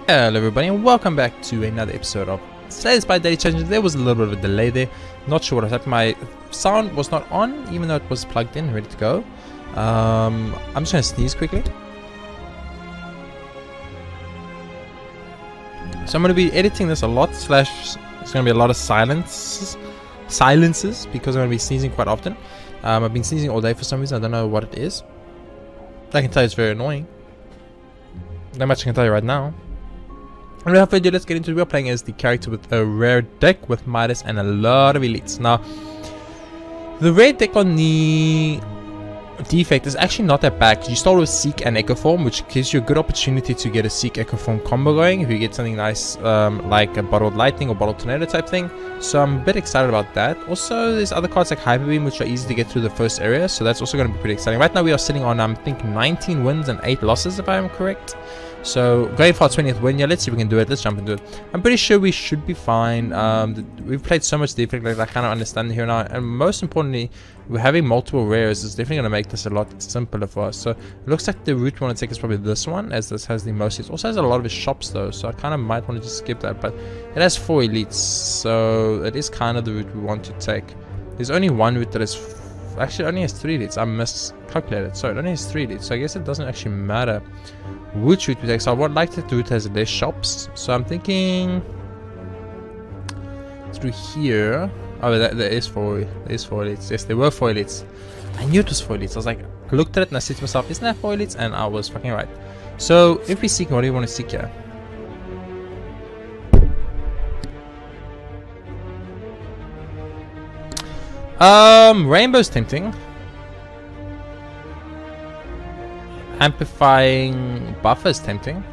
Hello everybody and welcome back to another episode of Slay the Spire Daily Challenge. There was a little bit of a delay there. Not sure what was happening. My sound was not on even though it was plugged in, ready to go. I'm just going to sneeze quickly. So I'm going to be editing this a lot, it's going to be a lot of silences because I'm going to be sneezing quite often. I've been sneezing all day for some reason. I don't know what it is. I can tell you it's very annoying. That much I can tell you right now. And without further ado, let's get into it. We're playing as the character with a rare deck with Midas and a lot of elites. Now, the rare deck on the Defect is actually not that bad because you start with Seek and Echo Form, which gives you a good opportunity to get a Seek Echo Form combo going if you get something nice like a Bottled Lightning or Bottled Tornado type thing. So I'm a bit excited about that. Also, there's other cards like Hyper Beam which are easy to get through the first area, so that's also going to be pretty exciting. Right now we are sitting on I think 19 wins and 8 losses if I am correct. So going for our 20th win, yeah, let's see if we can do it. Let's jump into it. I'm pretty sure we should be fine. We've played so much Defect, like I kind of understand here now, and most importantly, we're having multiple rares. It's definitely going to make this a lot simpler for us. So it looks like the route we want to take is probably this one, as this has the most. It also has a lot of his shops though, so I kind of might want to just skip that, but it has 4 elites, so it is kind of the route we want to take. There's only one route that is actually only has 3 elites. I miscalculated, so it only has 3 elites, so I guess it doesn't actually matter which route we take. So I would like that the route has less shops, so I'm thinking through here. Oh, there is 4 elites. Yes, there were 4 elites. I knew it was 4 elites. I was like, I looked at it and I said to myself, isn't that 4 elites? And I was fucking right. So if we seek, what do you want to seek here? Rainbow's tempting. Amplifying buffer is tempting.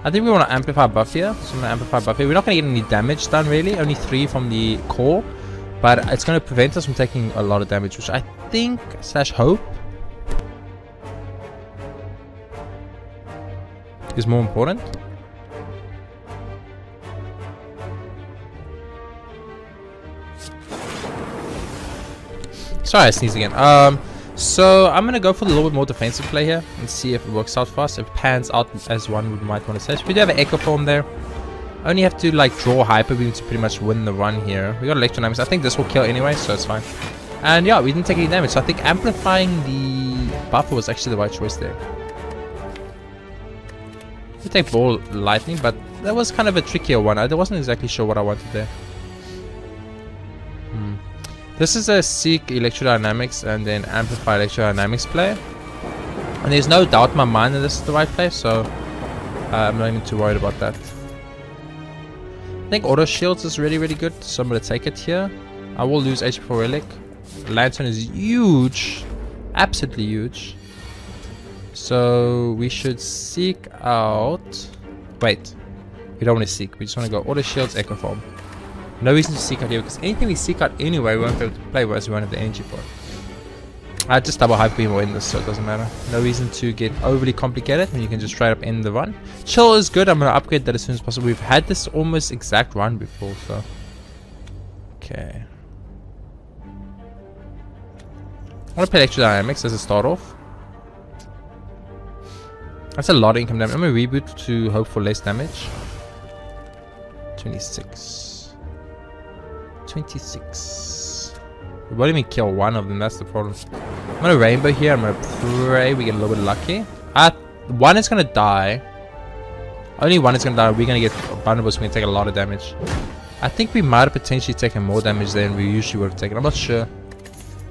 I think we want to amplify buff here, so I'm going to amplify buff here. We're not going to get any damage done really, only 3 from the core, but it's going to prevent us from taking a lot of damage, which I think / hope is more important. Sorry, I sneezed again. So I'm gonna go for a little bit more defensive play here and see if it works out for us. If it pans out as one might want to say. So we do have an Echo Form there. Only have to like draw Hyper Beam to pretty much win the run here. We got Electrodynamics. I think this will kill anyway, so it's fine. And yeah, we didn't take any damage. So I think amplifying the buffer was actually the right choice there. We take Ball Lightning, but that was kind of a trickier one. I wasn't exactly sure what I wanted there. This is a Seek Electrodynamics and then Amplify Electrodynamics play. And there's no doubt in my mind that this is the right play, so I'm not even too worried about that. I think Auto Shields is really good, so I'm going to take it here. I will lose HP for Relic. Lantern is huge. Absolutely huge. So we should seek out... Wait. We don't want to seek. We just want to go Auto Shields, Echo Form. No reason to seek out here, because anything we seek out anyway we won't be able to play, whereas we won't have the energy for it. I just double Hyper Beam or end this, so it doesn't matter. No reason to get overly complicated when you can just straight up end the run. Chill is good. I'm going to upgrade that as soon as possible. We've had this almost exact run before, so... Okay. I want to play Electrodynamics as a start off. That's a lot of income damage. I'm going to reboot to hope for less damage. 26. 26. We won't even kill one of them, that's the problem. I'm gonna Rainbow here. I'm gonna pray we get a little bit lucky. One is gonna die. Only one is gonna die. We're gonna get vulnerable, so we're gonna take a lot of damage. I think we might have potentially taken more damage than we usually would have taken. I'm not sure.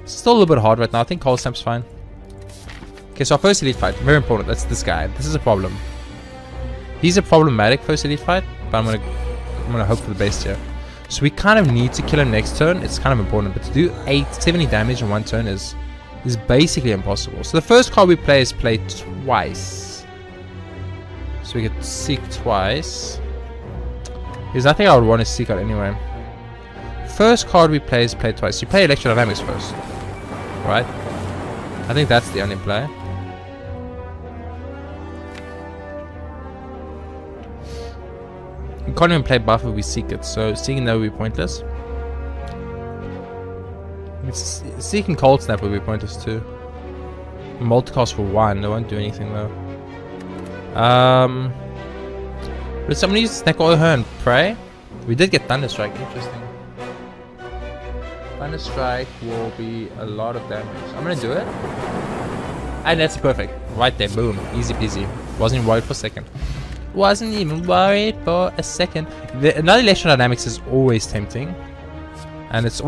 It's still a little bit hard right now. I think Cold Stamp's fine. Okay, so our first elite fight, very important. That's this guy. This is a problem. He's a problematic first elite fight, but I'm gonna hope for the best here. So we kind of need to kill him next turn. It's kind of important, but to do 70 damage in one turn is basically impossible. So the first card we play is play twice. So we get seek twice. There's nothing I would want to seek out anyway. First card we play is play twice. You play Electrodynamics first, right? I think that's the only play. We can't even play buff if we seek it, so seeking that would be pointless. Seeking Cold Snap would be pointless too. Multicast for 1, it won't do anything though. But somebody use Snake Oil her and pray. We did get Thunderstrike. Interesting. Thunderstrike will be a lot of damage. I'm gonna do it. And that's perfect. Right there. Boom. Easy peasy. Wasn't even worried for a second. Wasn't even worried for a second. Another Electrodynamics is always tempting. And it's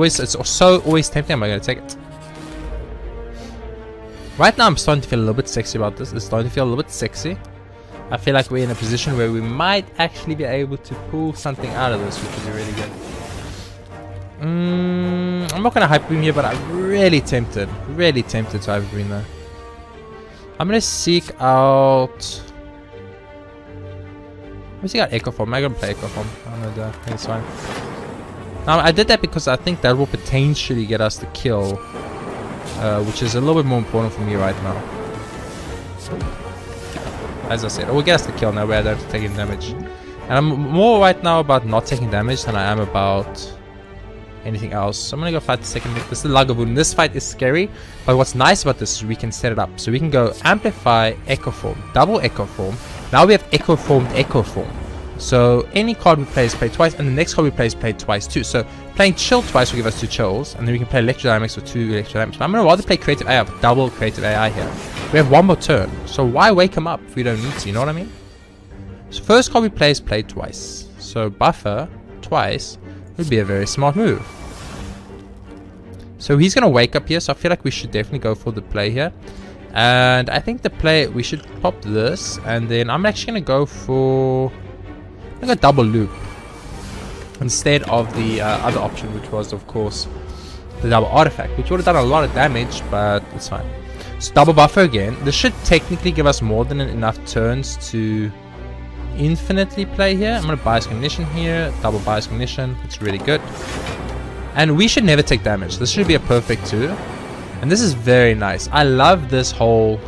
so always tempting. I'm gonna take it. Right now I'm starting to feel a little bit sexy about this. It's starting to feel a little bit sexy. I feel like we're in a position where we might actually be able to pull something out of this, which would be really good. I'm not gonna hyper beam here, but I'm really tempted to hyper beam there. I'm gonna seek out. Where's he got Echo Form? I'm gonna play Echo Form. I'm gonna do that. I think it's fine. Now I did that because I think that will potentially get us the kill, which is a little bit more important for me right now. As I said, we'll get us the kill now where I don't have to take any damage. And I'm more right now about not taking damage than I am about anything else. So I'm gonna go fight the second hit. This is the Lagavulin. This fight is scary, but what's nice about this is we can set it up. So we can go Amplify, Echo Form, double Echo Form. Now we have Echo Formed Echo Form. So any card we play is played twice, and the next card we play is played twice too. So playing Chill twice will give us 2 chills, and then we can play Electrodynamics with 2 Electrodynamics. But I'm gonna rather play Creative AI with double Creative AI here. We have 1 more turn, so why wake him up if we don't need to, you know what I mean? So first card we play is played twice. So buffer twice would be a very smart move. So he's gonna wake up here, so I feel like we should definitely go for the play here. And I think the play, we should pop this, and then I'm actually gonna go for a double loop instead of the other option, which was of course the double artifact, which would have done a lot of damage, but it's fine. So double buffer again. This should technically give us more than enough turns to infinitely play here. I'm gonna bias cognition here, double bias cognition. It's really good, and we should never take damage. This should be a perfect 2, and this is very nice. I love this whole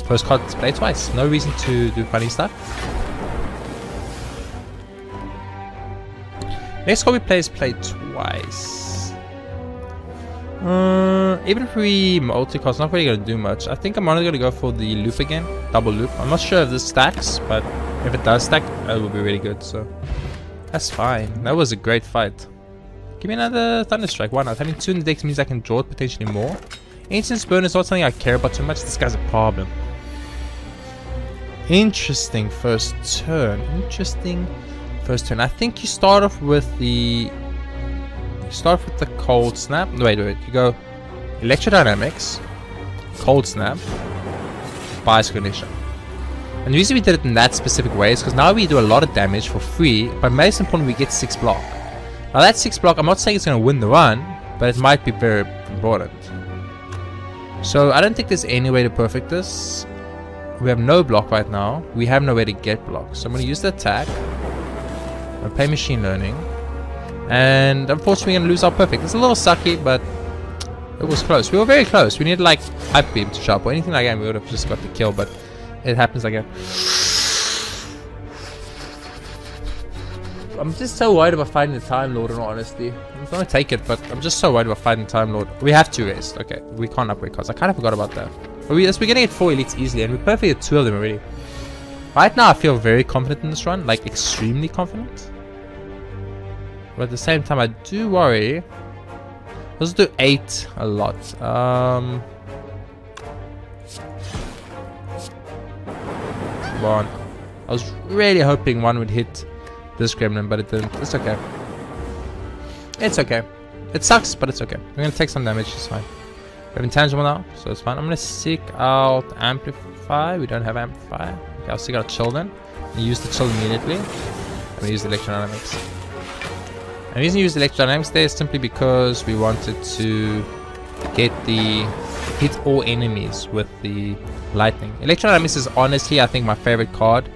first card to play twice. No reason to do funny stuff. Next card we play is played twice. Even if we multi-cast, it's not really going to do much. I think I'm only going to go for the loop again. Double loop. I'm not sure if this stacks, but if it does stack, it will be really good. So that's fine. That was a great fight. Give me another Thunderstrike. Why not? Having 2 in the deck means I can draw it potentially more. Instant burn is not something I care about too much. This guy's a problem. Interesting first turn. I think you start off with the Cold Snap. No, wait. You go Electrodynamics, Cold Snap, Bias Cognition. And the reason we did it in that specific way is because now we do a lot of damage for free, but most importantly, we get 6 block. Now that 6 block, I'm not saying it's going to win the run, but it might be very important. So I don't think there's any way to perfect this. We have no block right now. We have no way to get block. So I'm going to use the attack. I'm going to play Machine Learning. And unfortunately, we're going to lose our perfect. It's a little sucky, but it was close. We were very close. We needed like Hyper Beam to sharp or anything like that. We would have just got the kill, but it happens like that. I'm just so worried about fighting the Time Lord, in all honesty. I'm going to take it, but I'm just so worried about fighting the Time Lord. We have 2 rest. Okay, we can't upgrade cards. I kind of forgot about that. But we're going to get 4 elites easily, and we perfectly had 2 of them already. Right now, I feel very confident in this run, like extremely confident. But at the same time, I do worry. Let's do 8 a lot. One. I was really hoping 1 would hit this gremlin, but it didn't. It's okay. It's okay. It sucks, but it's okay. We're gonna take some damage. It's fine. We have intangible now, so it's fine. I'm gonna seek out Amplify. We don't have Amplify. Okay, I'll seek out Chill then. Use the Chill immediately. I'm gonna use the Electrodynamics. And the reason we use the Electrodynamics there is simply because we wanted to get the hit all enemies with the lightning. Electrodynamics is honestly, I think, my favorite card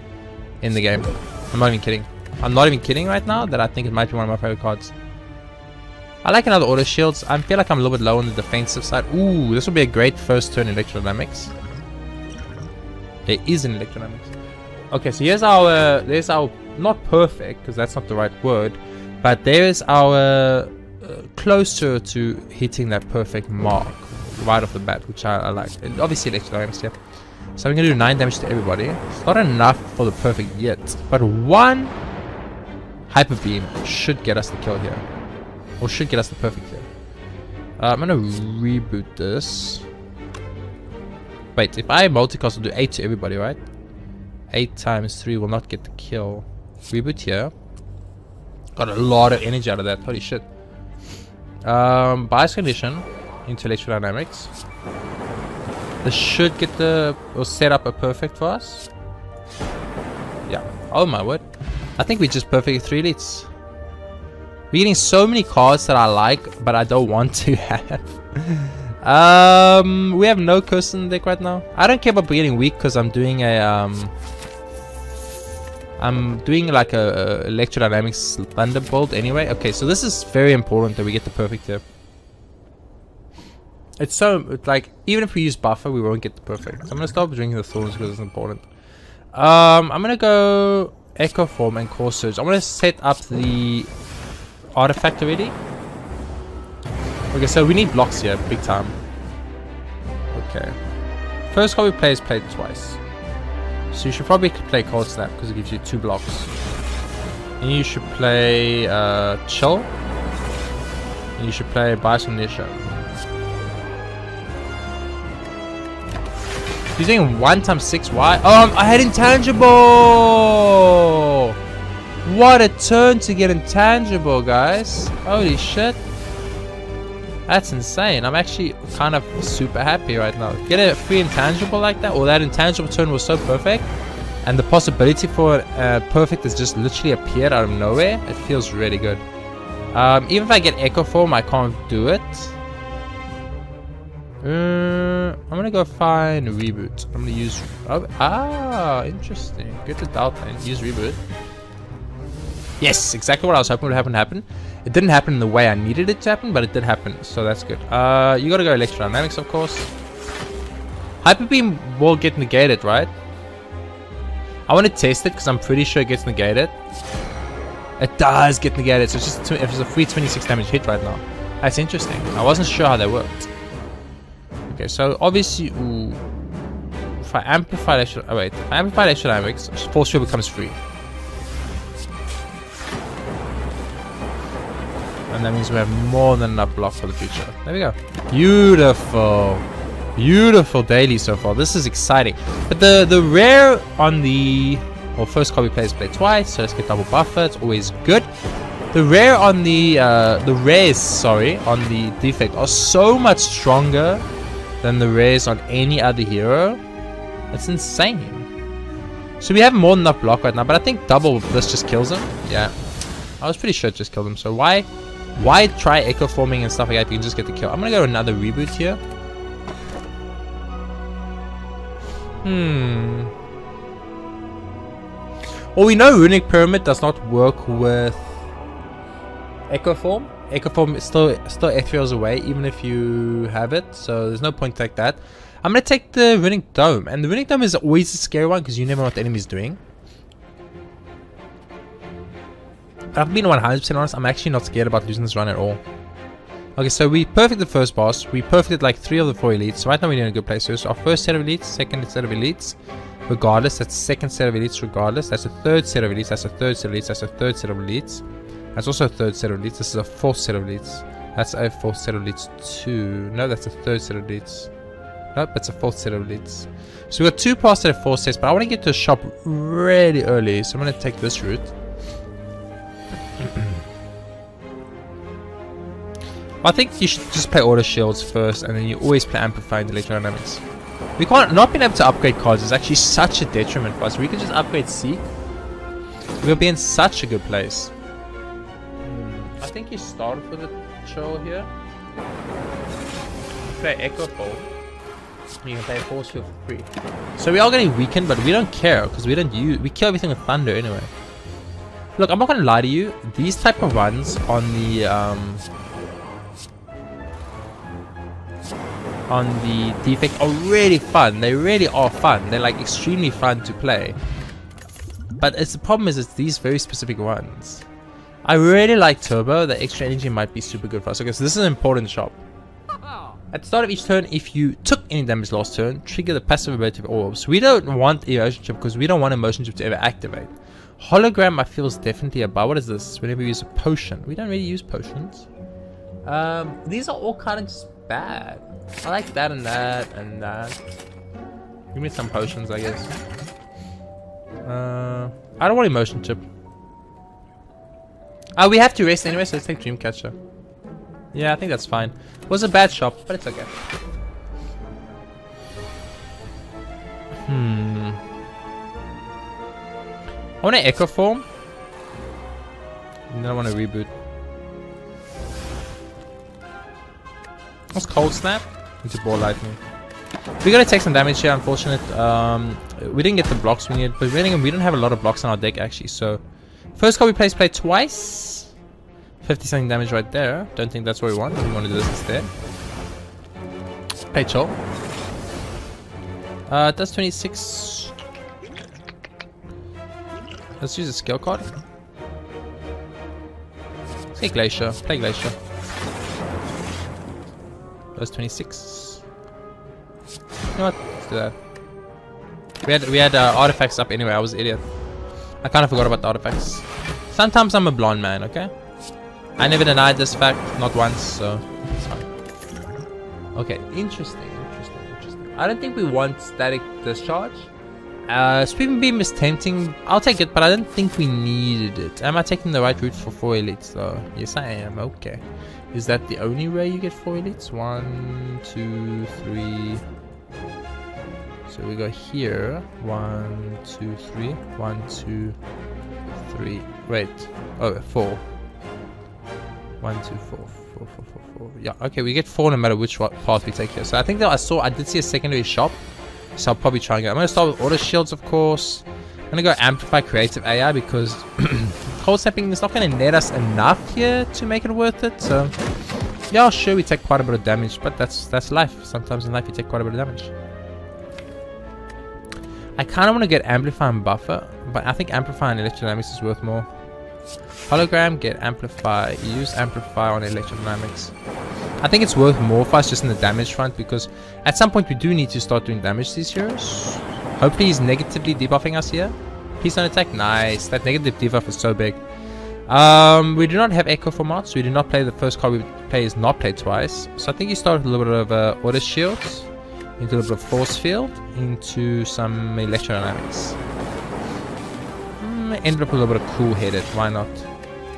in the game. I'm not even kidding. I'm not even kidding right now that I think it might be one of my favorite cards. I like another Auto Shields. I feel like I'm a little bit low on the defensive side. Ooh, this would be a great first turn Electrodynamics. There is an Electrodynamics. Okay, so here's our, there's our, not perfect, because that's not the right word, but there is our closer to hitting that perfect mark right off the bat, which I like. And obviously Electrodynamics, yeah. So I'm gonna do 9 damage to everybody. It's not enough for the perfect yet, but 1 hyper beam should get us the kill here, or should get us the perfect here. I'm gonna reboot this. Wait, if I multicast, I'll do 8 to everybody, right? 8 times 3 will not get the kill. Reboot here. Got a lot of energy out of that. Holy shit. Bias condition into electrodynamics. This should get or set up a perfect for us. Yeah. Oh my word. I think we just perfected 3 elites. We're getting so many cards that I like, but I don't want to have. We have no curse in the deck right now. I don't care about getting weak because I'm doing a like a electrodynamics thunderbolt anyway. Okay, so this is very important that we get the perfect here. It's like, even if we use buffer, we won't get the perfect. So I'm gonna stop drinking the thorns because it's important. I'm gonna go Echo Form and Core Surge. I'm gonna set up the artifact already. Okay, so we need blocks here, big time. Okay. First card we play is played twice. So you should probably play Cold Snap because it gives you 2 blocks. And you should play Chill. And you should play Bias Condition. He's doing 1 times 6. Why? Oh, I had Intangible! What a turn to get Intangible, guys. Holy shit. That's insane. I'm actually kind of super happy right now. Get a free Intangible like that, or that Intangible turn was so perfect, and the possibility for perfect has just literally appeared out of nowhere. It feels really good. Even if I get Echo Form, I can't do it. I'm gonna go find Reboot. I'm gonna use... interesting. Good to doubt and use Reboot. Yes, exactly what I was hoping would happen. It didn't happen in the way I needed it to happen, but it did happen, so that's good. You gotta go electrodynamics, of course. Hyper Beam will get negated, right? I want to test it because I'm pretty sure it gets negated. It does get negated, so it's just a free 26 damage hit right now. That's interesting. I wasn't sure how that worked. Okay, so obviously, if I amplify electrodynamics, Force Field becomes free. And that means we have more than enough block for the future. There we go. Beautiful. Beautiful daily so far. This is exciting. But the rare on the... Well, first card we play is play twice, so let's get double buffer. It's always good. The rare on the... rares, sorry, on the defect are so much stronger than the rares on any other hero. It's insane. So we have more than enough block right now, but I think double this just kills him. Yeah. I was pretty sure it just killed him, so why try echo forming and stuff like that if you can just get the kill? I'm gonna go another reboot here. Well, we know Runic Pyramid does not work with Echo Form. Echo Form is still ethereals away even if you have it, so there's no point to take that. I'm gonna take the Runic Dome, and the Runic Dome is always a scary one because you never know what the enemy's doing. I've been 100% honest, I'm actually not scared about losing this run at all. Okay, so we perfected the first boss, we perfected like 3 of the 4 elites, so right now we're in a good place. So it's our first set of elites, second set of elites, regardless, that's the second set of elites regardless, that's a third set of elites, that's a third set of elites, that's a third set of elites, that's also a third set of elites, this is a fourth set of elites, that's a fourth set of elites too, no, that's a third set of elites, nope, that's a fourth set of elites. So we've got 2 past set of 4 sets, but I want to get to the shop really early, so I'm going to take this route. I think you should just play Auto Shields first, and then you always play Amplifying Electrodynamics. We can't, not being able to upgrade cards is actually such a detriment for us. We could just upgrade Seek. We'll be in such a good place. I think you start with a chill here. You play Echo Fold. You can play Force Field for free. So we are getting weakened, but we don't care because we kill everything with Thunder anyway. Look, I'm not gonna lie to you. These type of runs on the defect are really fun. They really are fun. They're like extremely fun to play. But the problem is it's these very specific ones. I really like Turbo. The extra energy might be super good for us. Okay, so this is an important shop. At the start of each turn, if you took any damage last turn, trigger the passive ability of orbs. We don't want emotion chip because we don't want emotion chip to ever activate. Hologram I feel is definitely above. What is this? Whenever we use a potion. We don't really use potions. These are all kind of just bad. I like that and that and that. Give me some potions, I guess. I don't want emotion chip. We have to rest anyway, so let's take Dreamcatcher. Yeah, I think that's fine. It was a bad shop, but it's okay. I want to Echo Form. And then I want to reboot. What's Cold Snap? Into Ball Lightning. We're gonna take some damage here, unfortunate. We didn't get the blocks we needed, but we don't have a lot of blocks on our deck actually, so first card we play twice. 50 something damage right there. Don't think that's what we want. We want to do this instead. Play Chill. It does 26. Let's use a skill card. Let's get Glacier. Play Glacier. Does 26. You know what? Let's do that. We had artifacts up anyway. I was an idiot. I kind of forgot about the artifacts. Sometimes I'm a blonde man, okay? I never denied this fact, not once, so it's fine. Okay, interesting. I don't think we want static discharge. Sweeping Beam is tempting. I'll take it, but I don't think we needed it. Am I taking the right route for 4 elites though? Yes, I am. Okay. Is that the only way you get 4 elites? 1, 2, 3. So we go here. 1, 2, 3. 1, 2, 3. Wait. Oh, 4. 1, 2, 4. 4, 4, 4, 4. Yeah, okay, we get 4 no matter which path we take here. So I think that I did see a secondary shop. So I'll probably try and go. I'm going to start with Auto Shields, of course. I'm going to go Amplify Creative AI because Cold Snapping is not going to net us enough here to make it worth it. So, yeah, sure, we take quite a bit of damage, but that's life. Sometimes in life you take quite a bit of damage. I kind of want to get Amplify and Buffer, but I think Amplify and Electrodynamics is worth more. Hologram, get Amplify. Use Amplify on Electrodynamics. I think it's worth more for us just in the damage front because at some point we do need to start doing damage to these heroes. Hopefully he's negatively debuffing us here. Please don't attack. Nice. That negative debuff is so big. We do not have Echo for mods. So we do not play the first card we play is not played twice. So I think you start with a little bit of Auto Shields, into a little bit of Force Field, into some Electrodynamics. Ended up with a little bit of Cool Headed. Why not?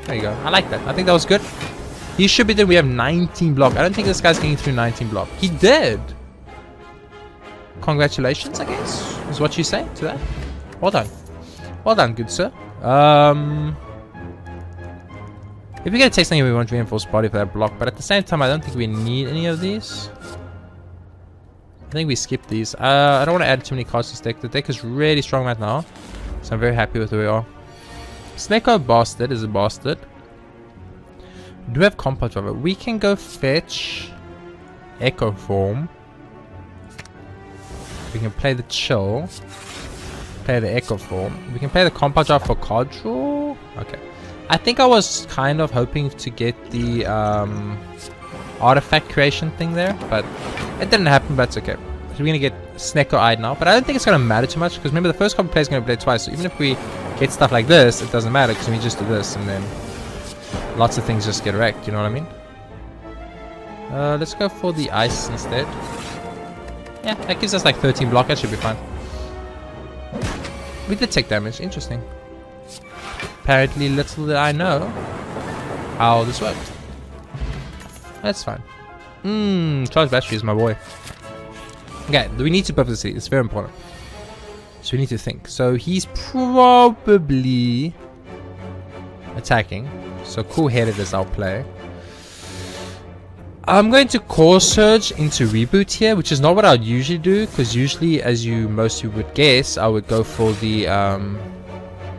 There you go. I like that. I think that was good. He should be there. We have 19 block. I don't think this guy's getting through 19 block. He did. Congratulations, I guess, is what you say to that. Well done. Well done, good sir. If we're going to take something, we want Reinforced Body for that block. But at the same time, I don't think we need any of these. I think we skip these. I don't want to add too many cards to this deck. The deck is really strong right now. So I'm very happy with where we are. Sneko Bastard is a bastard. We do have Compound Driver. We can go fetch Echo Form. We can play the Chill. Play the Echo Form. We can play the Compound Drive for card draw. Okay. I think I was kind of hoping to get the artifact creation thing there, but it didn't happen, but it's okay. So we're going to get Sneko-eyed now, but I don't think it's going to matter too much, because remember the first card we play is going to play twice, so even if we get stuff like this, it doesn't matter, because we just do this, and then lots of things just get wrecked, you know what I mean? Let's go for the ice instead. Yeah, that gives us like 13 block, that should be fine. We did take damage, interesting. Apparently little did I know how this worked. That's fine. Charge battery is my boy. Okay, we need to buff the city. It's very important. So we need to think. So he's probably attacking. So cool-headed is our play. I'm going to Core Surge into Reboot here, which is not what I would usually do, because usually, as you most of you would guess, I would go for the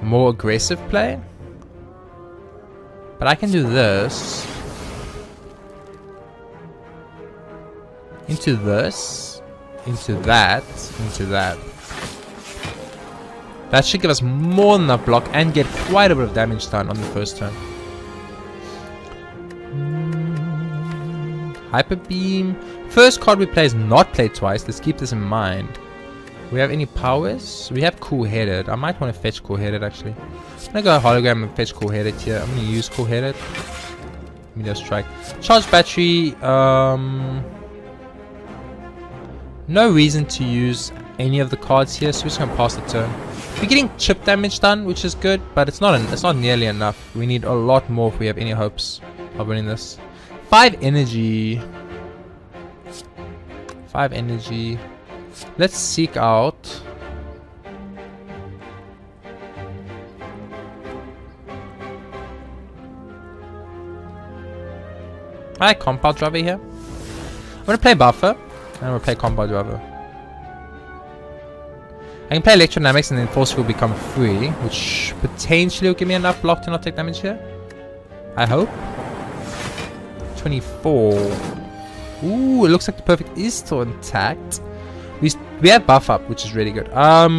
more aggressive play. But I can do this. Into this. Into that. Into that. That should give us more than enough block and get quite a bit of damage done on the first turn. Hyper Beam. First card we play is not played twice. Let's keep this in mind. We have any powers? We have Cool Headed. I might want to fetch Cool Headed actually. I'm gonna go hologram and fetch Cool Headed here. I'm gonna use Cool Headed. Meteor Strike. Charge battery. No reason to use any of the cards here, so we're just gonna pass the turn. We're getting chip damage done, which is good, but it's not nearly enough. We need a lot more if we have any hopes of winning this. 5 energy. 5 energy. Let's seek out. I like Compound Driver here. I'm gonna play Buffer, and I'm gonna play Compound Driver. I can play Electrodynamics and then Force Field become free, which potentially will give me enough block to not take damage here. I hope. 24. Ooh, it looks like the perfect is still intact. We have buff up, which is really good.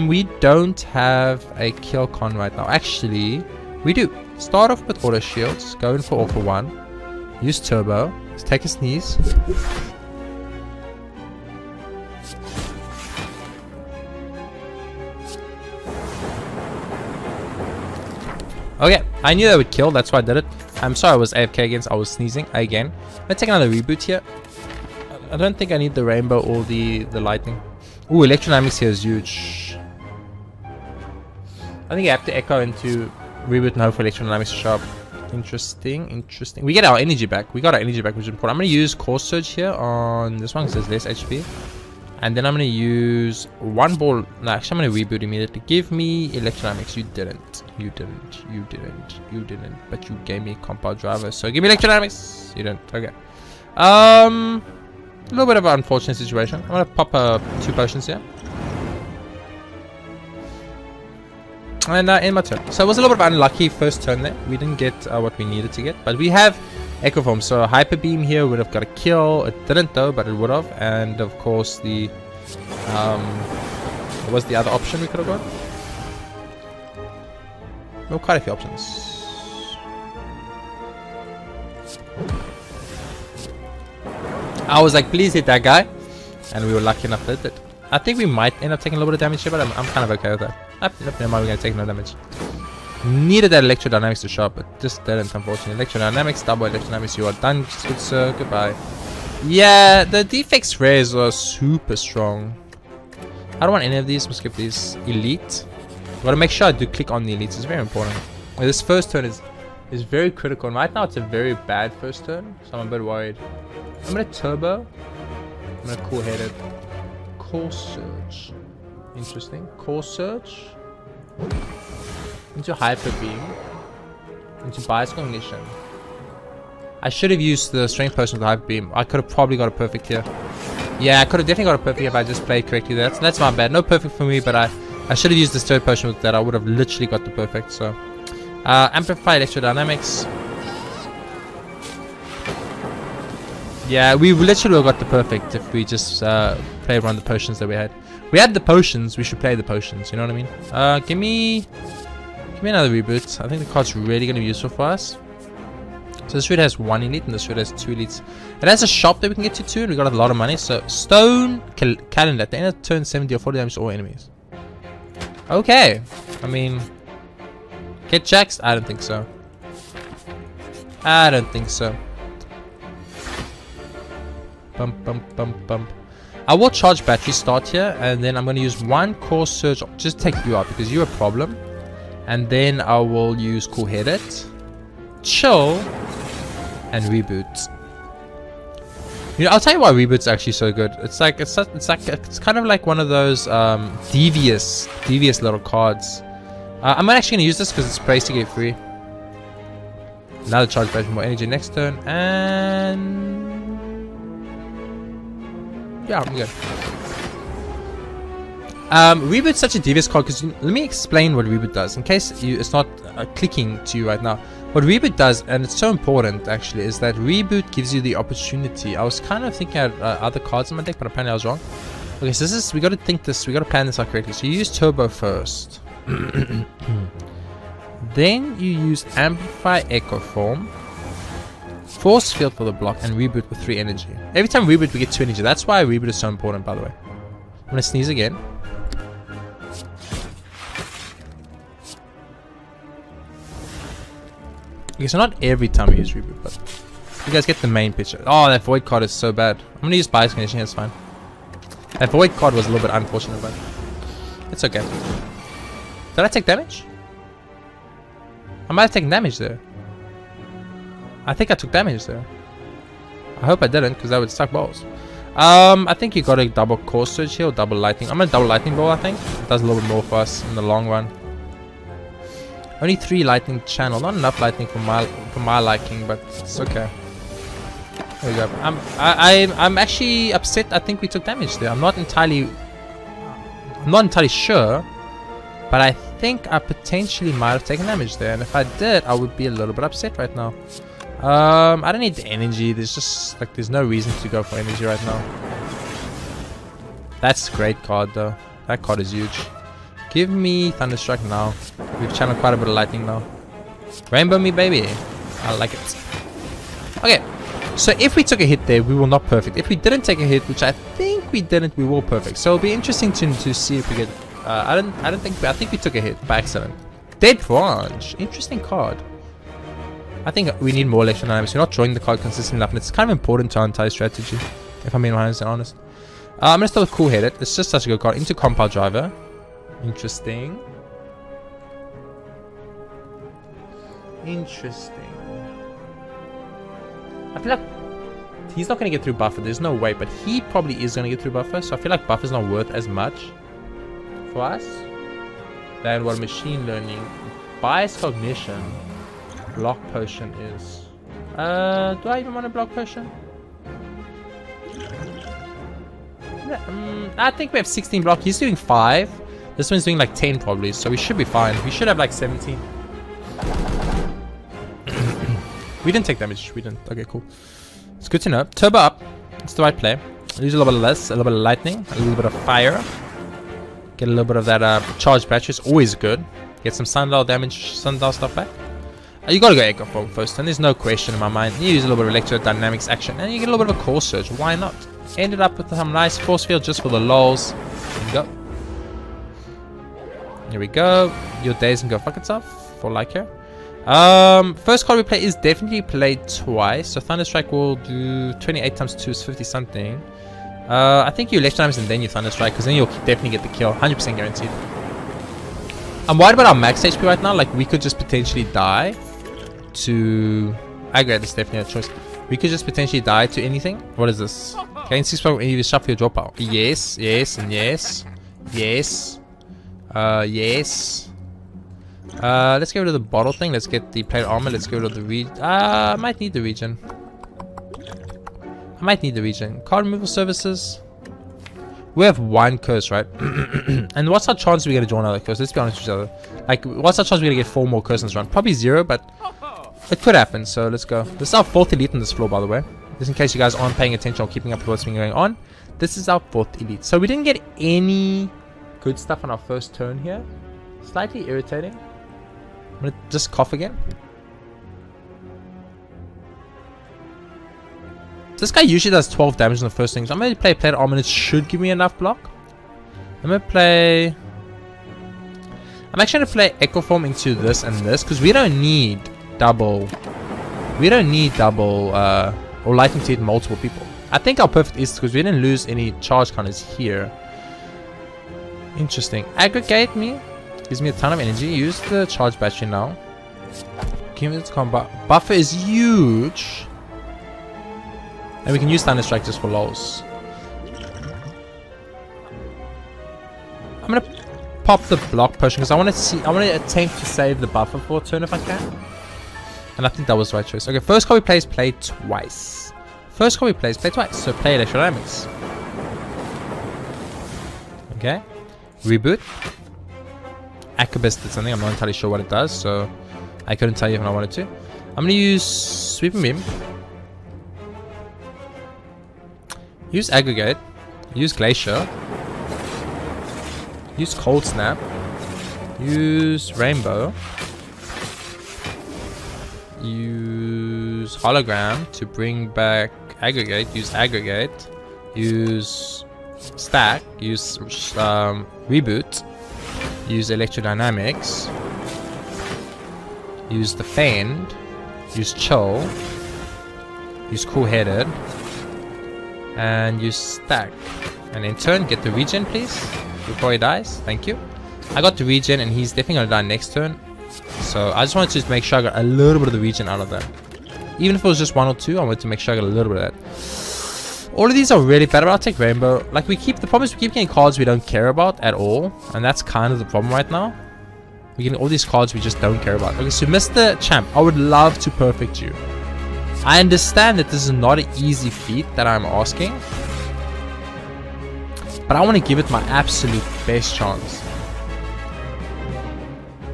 We don't have a kill con right now. Actually, we do. Start off with auto shields. Go in for all for one. Use turbo. Let's take a sneeze. Okay, I knew that would kill, that's why I did it. I'm sorry I was AFK against, I was sneezing again. Let's take another reboot here. I don't think I need the rainbow or the lightning. Ooh, Electrodynamics here is huge. I think you have to echo into reboot and hope for Electrodynamics to show up. Interesting, interesting. We get our energy back. We got our energy back, which is important. I'm going to use Core Surge here on this one because there's less HP. And then I'm going to use one ball. No, actually, I'm going to reboot immediately. Give me Electrodynamics. You didn't. You didn't. You didn't. You didn't. But you gave me Compound Driver. So give me Electrodynamics. You didn't. Okay. A little bit of an unfortunate situation. I'm going to pop 2 potions here. And in my turn. So it was a little bit of unlucky first turn there. We didn't get what we needed to get. But we have Echo Form. So Hyper Beam here would have got a kill. It didn't though, but it would have. And of course the... what was the other option we could have got? There were quite a few options. I was like, please hit that guy. And we were lucky enough that it did. I think we might end up taking a little bit of damage here, but I'm kind of okay with that. Never mind, we're going to take no damage. Needed that Electrodynamics to show up, but just didn't, unfortunately. Electrodynamics, double Electrodynamics, you are done, good sir, goodbye. Yeah, the Defects rares are super strong. I don't want any of these, we'll skip these. Elite. Gotta make sure I do click on the elites, it's very important. This first turn is very critical, and right now it's a very bad first turn, so I'm a bit worried. I'm gonna turbo. I'm gonna cool headed. Core Surge. Interesting. Core Surge. Into Hyper Beam. Into Bias Cognition. I should have used the Strength Potion with the Hyper Beam. I could have probably got a perfect here. Yeah, I could have definitely got a perfect if I just played correctly. That's my bad. No perfect for me, but I should have used this third potion with that. I would have literally got the perfect. So, Amplify Electrodynamics. Yeah, we literally would have got the perfect if we just played around the potions that we had. We had the potions, we should play the potions, you know what I mean? Give me another reboot. I think the card's really going to be useful for us. So this route has 1 elite and this route has 2 elites. It has a shop that we can get to too, and we got a lot of money. So Stone Calendar, at the end of turn 70 or 40 damage to all enemies. Okay, I mean, get jaxed? I don't think so. I don't think so. Bump, bump, bump, bump. I will charge battery start here, and then I'm going to use 1 Core Surge, just take you out because you're a problem. And then I will use Cool Headed, Chill, and Reboot. You know, I'll tell you why Reboot's actually so good. It's kind of like one of those devious little cards. I'm actually going to use this because it's priced to get free. Another charge battery, more energy next turn, and yeah, I'm good. Reboot's such a devious card because let me explain what Reboot does in case it's not clicking to you right now. What Reboot does, and it's so important actually, is that Reboot gives you the opportunity. I was kind of thinking of other cards in my deck, but apparently I was wrong. Okay, so we got to plan this out correctly. So you use Turbo first. Then you use Amplify Echo Form. Force field for the block and reboot with 3 energy. Every time we reboot we get 2 energy. That's why reboot is so important, by the way. I'm gonna sneeze again. Okay, so not every time we use reboot, but you guys get the main picture. Oh, that void card is so bad. I'm gonna use bias conditioning, it's fine. That void card was a little bit unfortunate, but it's okay. Did I take damage? I might have taken damage there. I think I took damage there. I hope I didn't, because that would suck balls. I think you got a double core surge here, or double lightning. I'm gonna double lightning ball, I think. It does a little bit more for us in the long run. Only 3 lightning channel, not enough lightning for my liking, but it's okay. There we go. I'm actually upset. I think we took damage there. I'm not entirely sure, but I think I potentially might have taken damage there. And if I did, I would be a little bit upset right now. I don't need the energy. There's just like there's no reason to go for energy right now. That's a great card though. That card is huge. Give me Thunderstrike now. We've channeled quite a bit of lightning now. Rainbow me, baby. I like it. Okay. So if we took a hit there, we were not perfect. If we didn't take a hit, which I think we didn't, we were perfect. So it'll be interesting to see if we get. I think we took a hit by accident. Dead Branch. Interesting card. I think we need more electrodynamics. We're not drawing the card consistently enough, and it's kind of important to our entire strategy. If I'm being honest. I'm gonna start with Cool Headed. It's just such a good card. Into Compound Driver. Interesting. I feel like he's not going to get through Buffer. There's no way, but he probably is going to get through Buffer. So I feel like Buffer's not worth as much for us than what Machine Learning, Bias Cognition, Block Potion is. Do I even want a Block Potion? I think we have 16 block. He's doing 5. This one's doing like 10 probably, so we should be fine. We should have like 17. We didn't take damage. We didn't. Okay, cool. It's good to know. Turbo up. It's the right play. Use a little bit of less, a little bit of lightning, a little bit of fire. Get a little bit of that charged battery. It's always good. Get some sundial damage, sundial stuff back. You gotta go Echo Form first, and there's no question in my mind. You use a little bit of electrodynamics action, and you get a little bit of a core surge. Why not? Ended up with some nice force field just for the lols. There you go. Here we go. Your days can go fuck itself for like here. First card we play is definitely played twice. So Thunderstrike will do 28 times 2 is 50 something. I think you electrodynamics and then you Thunderstrike, because then you'll definitely get the kill. 100% guaranteed. I'm worried about our max HP right now. Like we could just potentially die to. I agree. That's definitely a choice. We could just potentially die to anything. What is this? Gain 6 power when you shuffle your draw power. Yes, yes, and yes. Yes. Yes. Let's get rid of the bottle thing. Let's get the plate armor. Let's get rid of the regen. I might need the regen. Card removal services. We have 1 curse, right? And what's our chance we're gonna draw another curse? Let's be honest with each other. Like, what's our chance we're gonna get 4 more curses in this run? Probably 0, but it could happen. So let's go. This is our 4th elite on this floor, by the way. Just in case you guys aren't paying attention or keeping up with what's been going on. This is our 4th elite. So we didn't get any good stuff on our first turn here. Slightly irritating. I'm gonna just cough again. This guy usually does 12 damage on the first thing, so I'm gonna play plate armor and it should give me enough block. I'm actually gonna play Echo Form into this and this, because we don't need double or lightning to hit multiple people. I think our perfect is because we didn't lose any charge counters here. Interesting. Aggregate me. Gives me a ton of energy. Use the charge battery now. Give me this combat. Buffer is huge. And we can use Thunderstrike just for lols. I'm gonna pop the block potion because I want to attempt to save the buffer for a turn if I can. And I think that was the right choice. Okay, first card we play is play twice. So play electrodynamics. Okay. Reboot. Acrobus did something. I'm not entirely sure what it does, so I couldn't tell you if I wanted to. I'm gonna use Sweeping Beam. Use Aggregate. Use Glacier. Use Cold Snap. Use Rainbow. Use use hologram to bring back aggregate. Use aggregate. Use stack. Use reboot. Use electrodynamics. Use defend. Use chill. Use cool-headed. And use stack. And in turn, get the regen, please. Before he dies. Thank you. I got the regen, and he's definitely gonna die next turn. So I just wanted to make sure I got a little bit of the regen out of that. Even if it was just 1 or 2, I wanted to make sure I got a little bit of that. All of these are really bad, but I'll take Rainbow. Like, the problem is we keep getting cards we don't care about at all. And that's kind of the problem right now. We're getting all these cards we just don't care about. Okay, so Mr. Champ, I would love to perfect you. I understand that this is not an easy feat that I'm asking. But I want to give it my absolute best chance.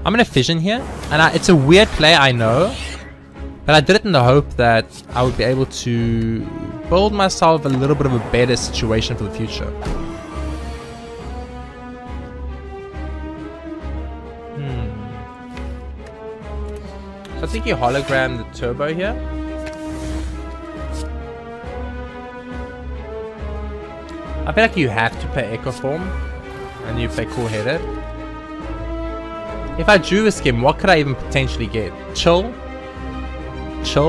I'm going to fission here. And it's a weird play, I know. But I did it in the hope that I would be able to build myself a little bit of a better situation for the future. So I think you hologram the turbo here. I feel like you have to play Echo Form. And you play Cool-Headed. If I drew a skim, what could I even potentially get? Chill,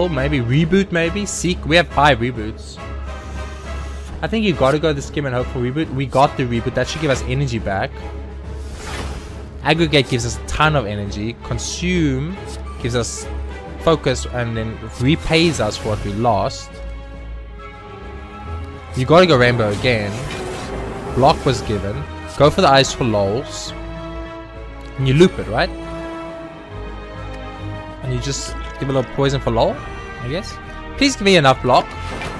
maybe reboot, maybe seek. We have 5 reboots. I think you gotta go the skim and hope for reboot. We got the reboot. That should give us energy back. Aggregate gives us a ton of energy. Consume gives us focus and then repays us for what we lost. You gotta go Rainbow again. Block was given. Go for the ice for lols. And you loop it, right? And you just give a little poison for lol, I guess. Please give me enough block.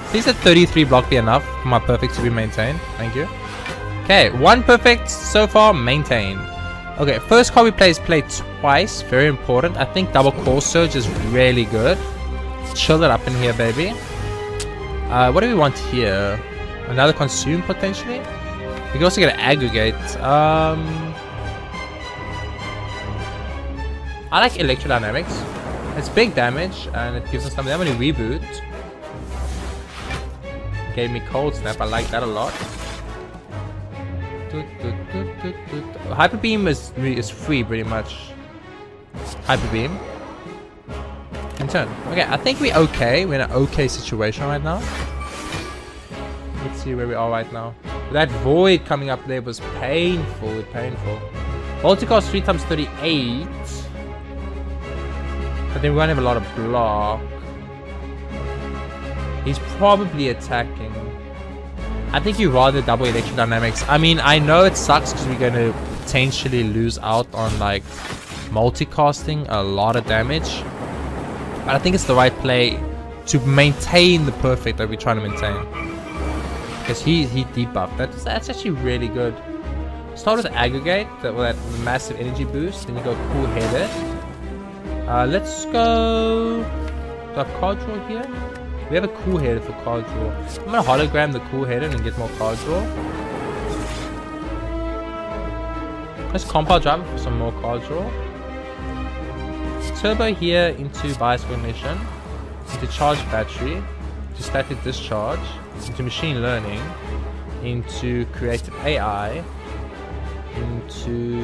Please let 33 block be enough for my perfect to be maintained. Thank you. Okay, 1 perfect so far maintained. Okay, first card we play is play twice. Very important. I think double core surge is really good. Chill it up in here, baby. What do we want here? Another consume potentially? We can also get an aggregate. I like electrodynamics. It's big damage and it gives us something. I'm gonna reboot. Gave me cold snap. I like that a lot. Hyper beam is free pretty much. Hyper beam. In turn. Okay, I think we're okay. We're in an okay situation right now. Let's see where we are right now. That void coming up there was painful. Painful. Multicast 3 times 38. I think we're gonna have a lot of block. He's probably attacking. I think you rather double electrodynamics. I mean, I know it sucks because we're gonna potentially lose out on like multicasting a lot of damage. But I think it's the right play to maintain the perfect that we're trying to maintain. Because he debuffed. That's actually really good. Start with aggregate, that massive energy boost. Then you go cool-headed. Let's go... Do I have card draw here? We have a cool-headed for card draw. I'm gonna hologram the cool-headed and get more card draw. Let's compound drive for some more card draw. Turbo here into bias cognition, into charge battery, to static discharge, into machine learning, into creative AI, into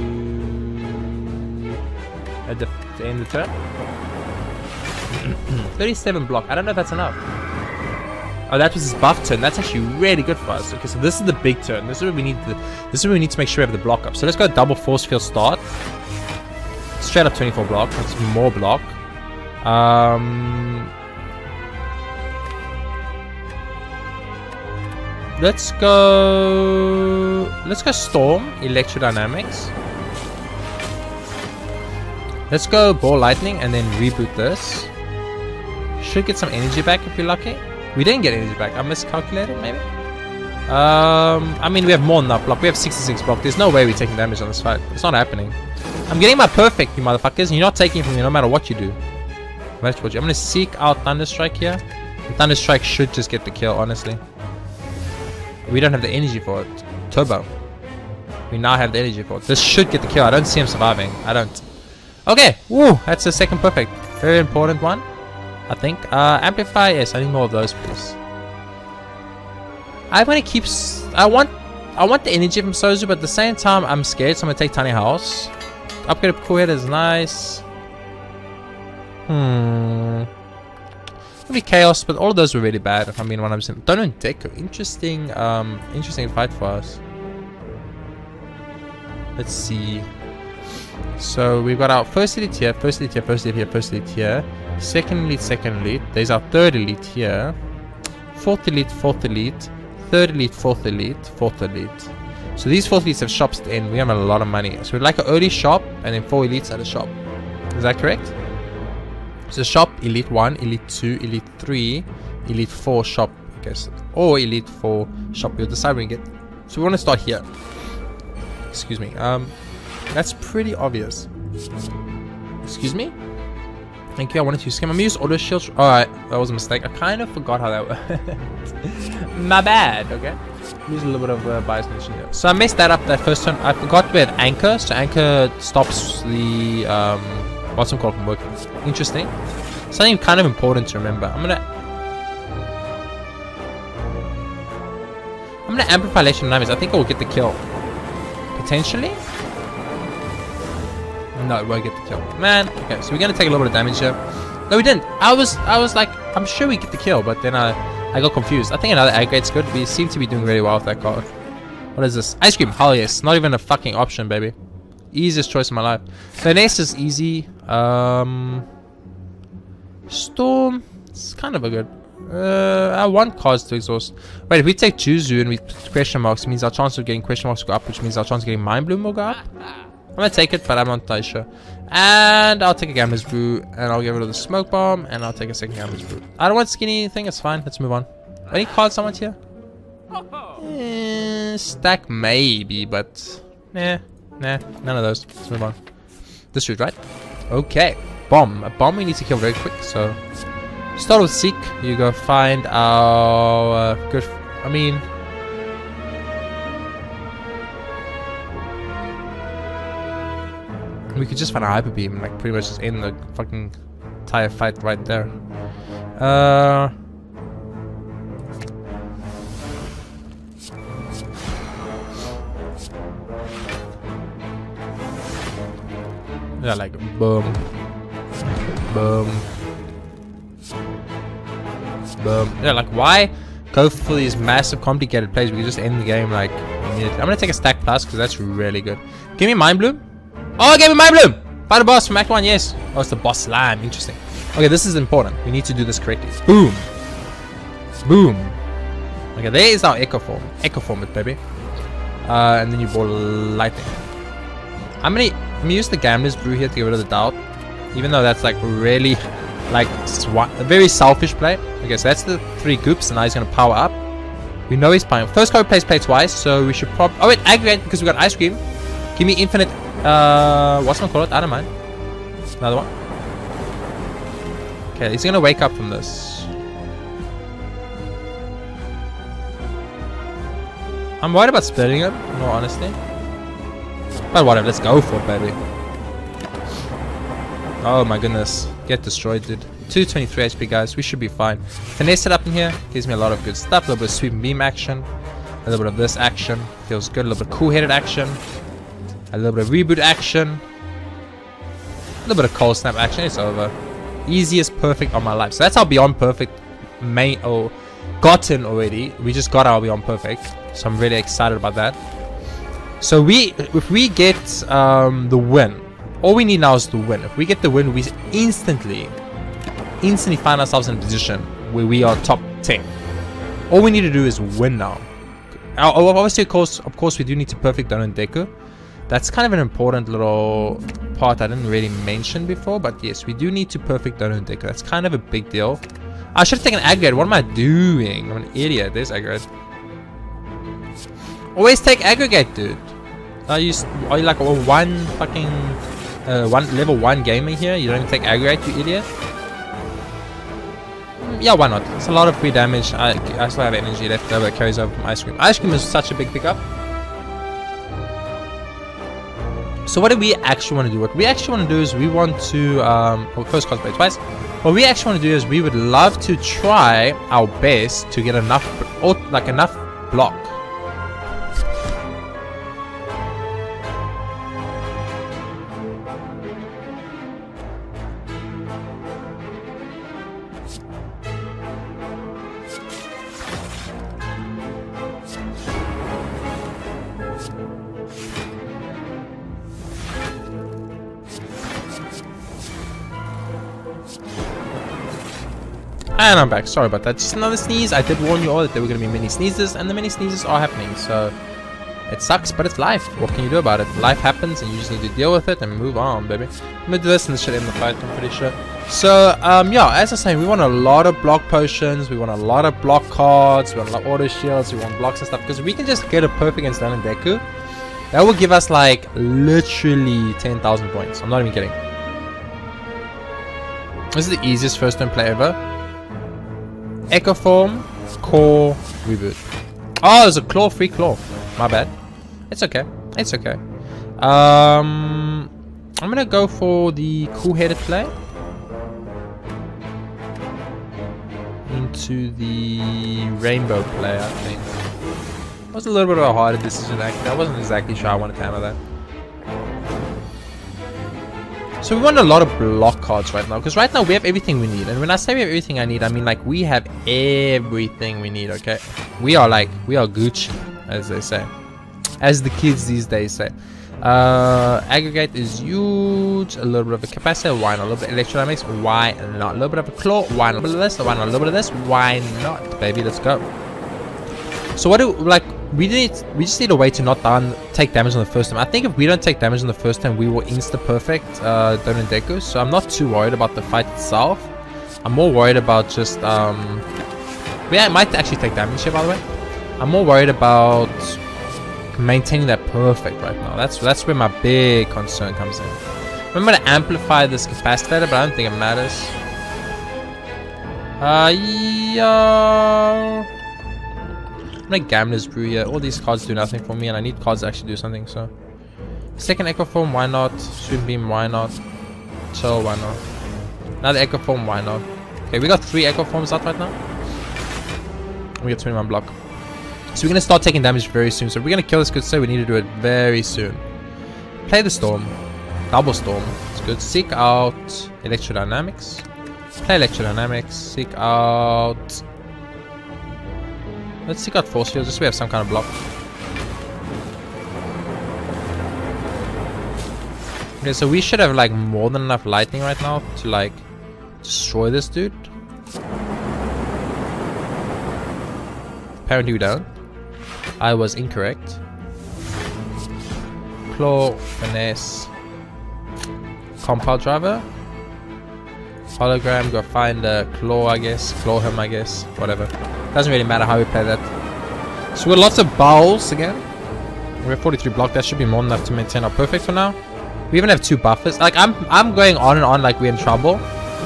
to end the turn. 37 block. I don't know if that's enough. Oh, that was his buff turn. That's actually really good for us. Okay, so this is the big turn. This is where we need to make sure we have the block up. So let's go double force field start. Straight up 24 block. That's more block. Let's go Storm, Electrodynamics. Let's go Ball Lightning and then reboot this. Should get some energy back if we're lucky. We didn't get energy back. I miscalculated maybe. I mean we have more than enough block. We have 66 block. There's no way we're taking damage on this fight. It's not happening. I'm getting my perfect, you motherfuckers, and you're not taking it from me no matter what you do. I'm gonna seek out Thunderstrike here. And Thunderstrike should just get the kill, honestly. We don't have the energy for it. Turbo. We now have the energy for it. This should get the kill. I don't see him surviving. I don't. Okay. Woo. That's the second perfect. Very important one. I think. Amplify, yes, I need more of those, please. I want to keep... I want the energy from Sozu, but at the same time, I'm scared, so I'm going to take Tiny House. Upgrade of Cool Head is nice. Maybe Chaos, but all of those were really bad, if I'm being 100%. Don't know Deco. Interesting, interesting fight for us. Let's see. So we've got our first elite here, first elite here, first elite here, first elite here. Second elite, second elite. There's our third elite here. Fourth elite, fourth elite. Third elite, fourth elite, fourth elite. So these fourth elites have shops at the end. We have a lot of money. So we'd like an early shop and then 4 elites at a shop. Is that correct? So shop, elite 1, elite 2, elite 3, elite 4 shop, I guess. Or elite 4 shop. We'll decide when we get. So we want to start here. Excuse me. That's pretty obvious. Excuse me? Thank you. I wanted to skim. I'm gonna use auto shield. Alright, that was a mistake. I kind of forgot how that worked. My bad, okay? Use a little bit of bias condition here. So I messed that up that first turn. I forgot we had anchor. So anchor stops the what's it called from working. Interesting. Something kind of important to remember. I'm gonna amplify legendary damage. I think I will get the kill. Potentially? No, it won't get the kill. Man, okay, so we're gonna take a little bit of damage here. No, we didn't. I was like, I'm sure we get the kill, but then I got confused. I think another aggregate's good. We seem to be doing really well with that card. What is this? Ice cream. Hell yes. Not even a fucking option, baby. Easiest choice in my life. The next is easy. Storm. It's kind of a good. I want cards to exhaust. Wait, if we take Juzu and we put question marks, it means our chance of getting question marks will go up, which means our chance of getting Mind Bloom will go up. I'm gonna take it, but I'm not entirely sure. And I'll take a Gambler's Brew, and I'll get rid of the Smoke Bomb, and I'll take a second Gambler's Brew. I don't want skinny thing, it's fine. Let's move on. Any cards I want here? Stack maybe, but nah, none of those. Let's move on. This should, right? Okay. Bomb. A bomb we need to kill very quick, so start with Seek. You go find our good. I mean. We could just find a Hyper Beam and like pretty much just end the fucking entire fight right there. Yeah, like boom, boom, boom. Yeah, like why go for these massive complicated plays? We can just end the game like immediately. I'm gonna take a Stack Plus because that's really good. Give me Mind Bloom. Oh, give me Mind Bloom! Fight a boss from Act 1, yes. Oh, it's the boss slime. Interesting. Okay, this is important. We need to do this correctly. Boom. Boom. Okay, there is our Echo Form. Echo Form it, baby. And then you ball lightning. I'm gonna use the Gambler's Brew here to get rid of the doubt. Even though that's like really, like, a very selfish play. Okay, so that's the 3 goops, and now he's gonna power up. We know he's playing. First card plays play twice, so we should probably. Oh, wait, aggregate because we got Ice Cream. Give me infinite. What's my call it? I don't mind. Another one. Okay, he's gonna wake up from this. I'm worried about splitting him, more honestly. But whatever, let's go for it, baby. Oh my goodness. Get destroyed, dude. 223 HP, guys. We should be fine. Finesse it up in here. Gives me a lot of good stuff. A little bit of sweep and beam action. A little bit of this action. Feels good. A little bit of cool-headed action. A little bit of reboot action. A little bit of cold snap action. It's over. Easiest perfect on my life. So that's our beyond perfect gotten already. We just got our beyond perfect. So I'm really excited about that. So if we get the win, all we need now is the win. If we get the win, we instantly find ourselves in a position where we are top 10. All we need to do is win now. Obviously, of course, we do need to perfect Dono Deku. That's kind of an important little part I didn't really mention before, but yes, we do need to perfect Dono Deku. That's kind of a big deal. I should have taken aggregate. What am I doing? I'm an idiot. There's aggregate. Always take aggregate, dude. Are you like a one fucking level 1 gamer here? You don't even take aggregate, you idiot? Yeah, why not? It's a lot of free damage. I still have energy left over. Carries over from Ice Cream. Ice Cream is such a big pickup. So what do we actually want to do? What we actually want to do is we want to well, first cosplay twice. What we actually want to do is we would love to try our best to get enough block. And I'm back. Sorry about that. Just another sneeze. I did warn you all that there were going to be mini sneezes, and the mini sneezes are happening. So it sucks, but it's life. What can you do about it? Life happens, and you just need to deal with it and move on, baby. I'm gonna do this, and this should end the fight. I'm pretty sure. So yeah, as I was saying, we want a lot of block potions. We want a lot of block cards. We want a lot of auto shields. We want blocks and stuff because we can just get a perfect against Dan and Deku. That will give us like literally 10,000 points. I'm not even kidding. This is the easiest first turn play ever. Echo Form, Core, Reboot. Oh, there's a claw, free claw. My bad. It's okay. It's okay. I'm gonna go for the cool-headed play. Into the rainbow play, I think. It was a little bit of a harder decision actually. I wasn't exactly sure I wanted to handle that. So we want a lot of block cards right now, because right now we have everything we need. And when I say we have everything I need, I mean like we have everything we need, okay? We are Gucci, as they say. As the kids these days say. Aggregate is huge. A little bit of a capacitor, why not? A little bit of electrodynamics, why not? A little bit of a claw, why not? A little bit of this, why not? A little bit of this, why not? Baby, let's go. So what do, like, we just need a way to not take damage on the first time. I think if we don't take damage on the first time, we will insta-perfect Donin Deku. So I'm not too worried about the fight itself. I'm more worried about just... I might actually take damage here, by the way. I'm more worried about maintaining that perfect right now. That's where my big concern comes in. I'm going to amplify this capacitor, but I don't think it matters. Yeah... I'm like Gambler's Brew here. All these cards do nothing for me, and I need cards to actually do something. So, second Echo Form, why not? Swim Beam, why not? Chill, why not? Another Echo Form, why not? Okay, we got 3 Echo Forms out right now. We got 21 block. So we're gonna start taking damage very soon. So if we're gonna kill this good sir, we need to do it very soon. Play the Storm, Double Storm. It's good. Seek out Electrodynamics. Play Electrodynamics. Seek out. Let's seek out Force Field, just so we have some kind of block. Okay, so we should have like more than enough lightning right now to like destroy this dude. Apparently we don't. I was incorrect. Claw, Finesse, Compound Driver, Hologram, go find a Claw, I guess. Claw him, I guess. Whatever. Doesn't really matter how we play that. So we got lots of bowls again. We have 43 block. That should be more than enough to maintain our perfect for now. We even have 2 buffers. Like I'm going on and on like we're in trouble.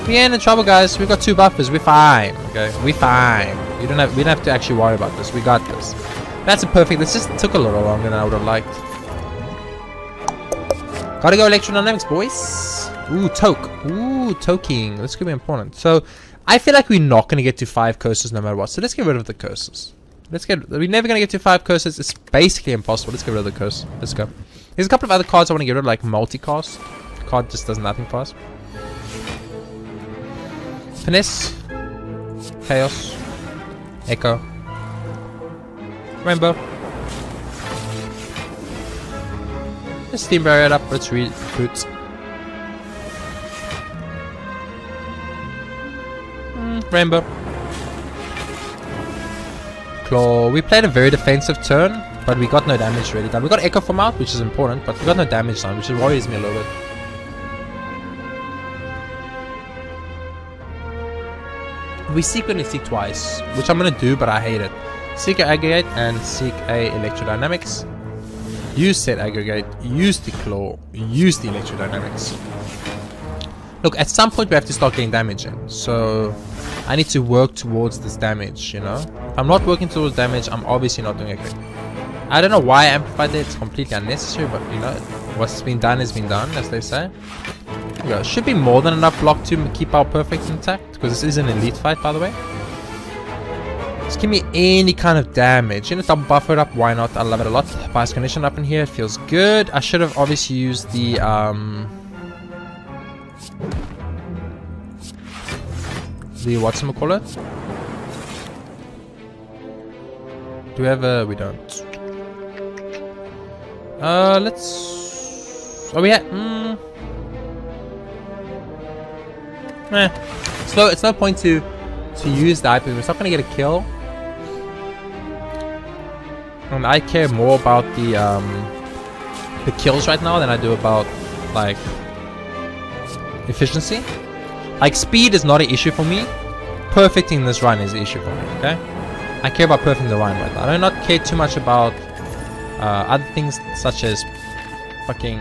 We ain't in trouble, guys. We've got 2 buffers. We're fine. Okay, we fine. We don't have to actually worry about this. We got this. That's a perfect. This just took a little longer than I would have liked. Gotta go Electrodynamics, boys. Ooh, Toke. Ooh, toking. This could be important. So I feel like we're not going to get to 5 curses no matter what. So let's get rid of the curses. We're never going to get to 5 curses. It's basically impossible. Let's get rid of the curse. Let's go. There's a couple of other cards I want to get rid of, like multicast. The card just does nothing for us. Finesse. Chaos. Echo. Rainbow. Let's Steam Barrier it up. Let's recruit. Rainbow. Claw. We played a very defensive turn, but we got no damage really done. We got Echo Form out, which is important, but we got no damage done, which worries me a little bit. We secretly seek twice, which I'm gonna do, but I hate it. Seek a Aggregate and seek a Electrodynamics. Use said Aggregate, use the Claw, use the Electrodynamics. Look, at some point we have to start getting damage in, so I need to work towards this damage, you know? If I'm not working towards damage, I'm obviously not doing okay. I don't know why I amplified it. It's completely unnecessary, but you know, what's been done has been done, as they say. There we go. Should be more than enough block to keep our perfect intact, because this is an elite fight, by the way. Just give me any kind of damage. You know, double buffer it up. Why not? I love it a lot. Bias condition up in here. It feels good. I should have obviously used the whatchamacallit? Do we have a... we don't. Let's... oh, we had... it's no point to use the item. It's not going to get a kill. And I care more about the kills right now than I do about, like, efficiency. Like, speed is not an issue for me. Perfecting this run is an issue for me, okay? I care about perfecting the run right now. I do not care too much about other things such as fucking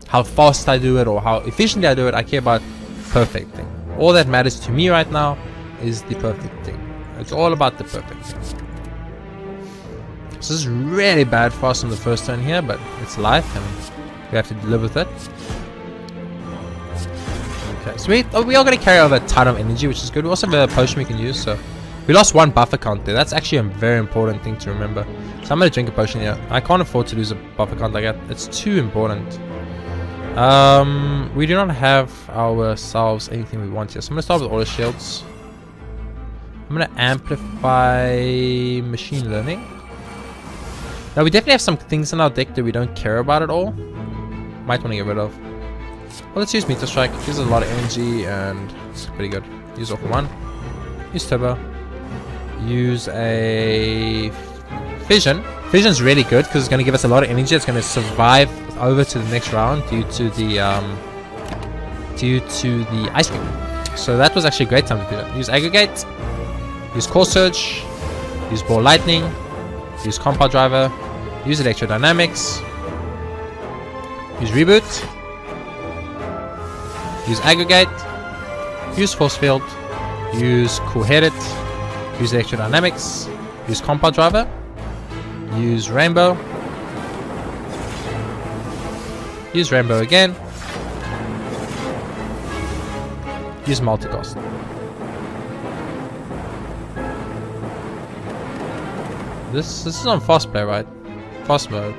how fast I do it or how efficiently I do it. I care about perfecting. All that matters to me right now is the perfect thing. It's all about the perfect thing. This is really bad for us on the first turn here, but it's life and we have to live with it. Okay, so we are going to carry over a ton of energy, which is good. We also have a potion we can use, so we lost one buffer count there. That's actually a very important thing to remember. So I'm going to drink a potion here. I can't afford to lose a buffer count like that. It's too important. We do not have ourselves anything we want here, so I'm going to start with auto shields. I'm going to amplify machine learning. Now we definitely have some things in our deck that we don't care about at all. Might want to get rid of. Well, let's use Meteor Strike. It gives us a lot of energy and it's pretty good. Use Orphan 1. Use Turbo. Use a Fission. Fission's really good because it's going to give us a lot of energy. It's going to survive over to the next round due to the ice cream. So that was actually a great time to do that. Use Aggregate. Use Core Surge. Use Ball Lightning. Use Compound Driver. Use Electrodynamics. Use Reboot. Use Aggregate. Use Force Field. Use Cool Headed. Use Electrodynamics. Use Compound Driver. Use Rainbow. Use Rainbow again. Use Multicast. This is on fast play, right? Fast mode.